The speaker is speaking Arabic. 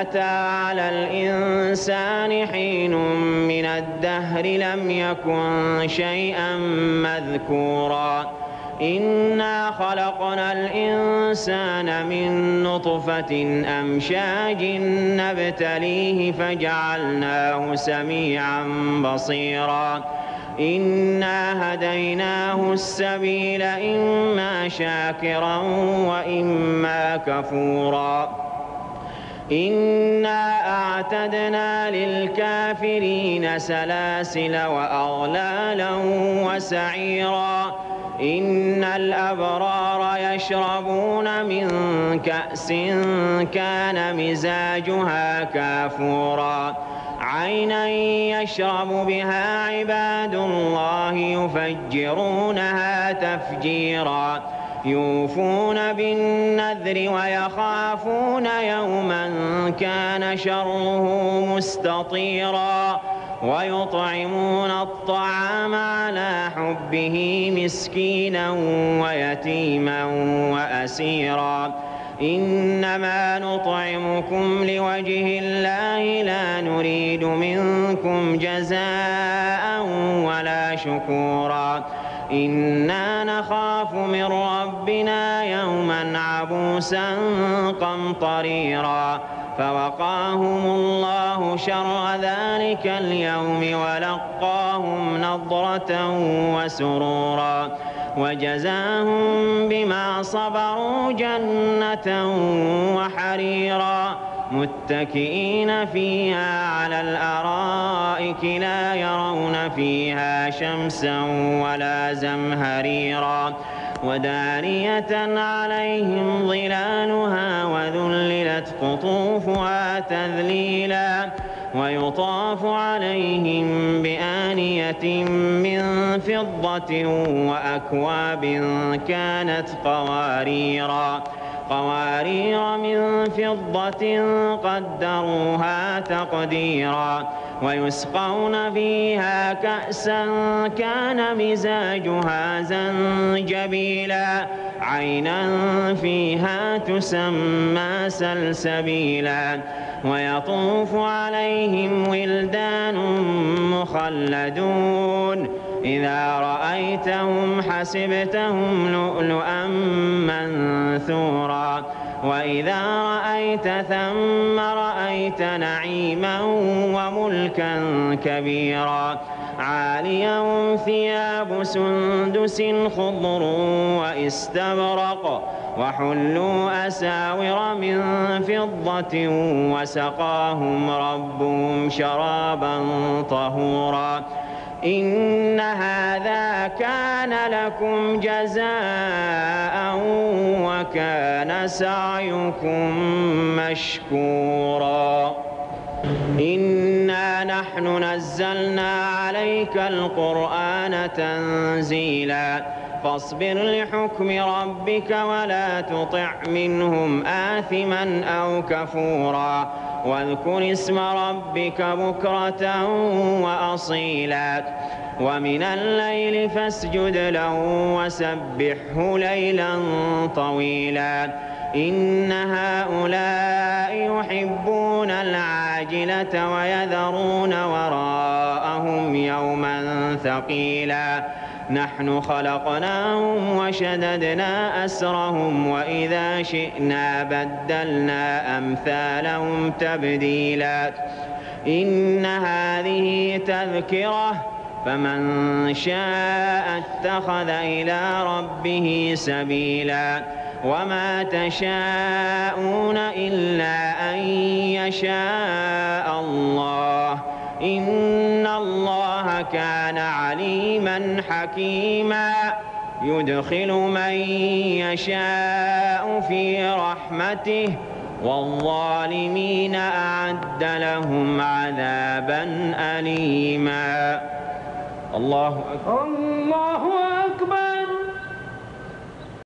أتى على الإنسان حين من الدهر لم يكن شيئا مذكورا إنا خلقنا الإنسان من نطفة أمشاج نبتليه فجعلناه سميعا بصيرا إنا هديناه السبيل إما شاكرا وإما كفورا إنا أعتدنا للكافرين سلاسل وأغلالا وسعيرا إن الأبرار يشربون من كأس كان مزاجها كافورا عينا يشرب بها عباد الله يفجرونها تفجيرا يوفون بالنذر ويخافون يوما كان شره مستطيرا ويطعمون الطعام على حبه مسكينا ويتيما وأسيرا إنما نطعمكم لوجه الله لا نريد منكم جزاء ولا شكورا إنا نخاف من ربنا يوما عبوسا قمطريرا فوقاهم الله شر ذلك اليوم ولقاهم نضرة وسرورا وجزاهم بما صبروا جنة وحريرا متكئين فيها على الأرائك لا يرون فيها شمسا ولا زمهريرا ودانية عليهم ظلالها وذللت قطوفها تذليلا ويطاف عليهم بآنية من فضة وأكواب كانت قوارير من فضة قدروها تقديرا ويسقون فيها كأسا كان مزاجها زنجبيلا عينا فيها تسمى سلسبيلا ويطوف عليهم ولدان مخلدون إذا رأيتهم حسبتهم لؤلؤا منثورا وإذا رأيت ثم رأيت نعيما وملكا كبيرا عاليهم ثياب سندس خضر واستبرق وحلوا أساور من فضة وسقاهم ربهم شرابا طهورا إن هذا كان لكم جزاء وكان سعيكم مشكورا إنا نحن نزلنا عليك القرآن تنزيلا فاصبر لحكم ربك ولا تطع منهم آثما أو كفورا واذكر اسم ربك بكرة وأصيلا ومن الليل فاسجد له وسبحه ليلا طويلا إن هؤلاء يحبون العاجلة ويذرون وراءهم يوما ثقيلا نحن خلقناهم وشددنا أسرهم وإذا شئنا بدلنا أمثالهم تبديلا إن هذه تذكرة فمن شاء اتخذ إلى ربه سبيلا وما تشاءون إلا أن يشاء الله إن الله كان عليما حكيما يدخل من يشاء في رحمته والظالمين أعد لهم عذابا أليما الله أكبر.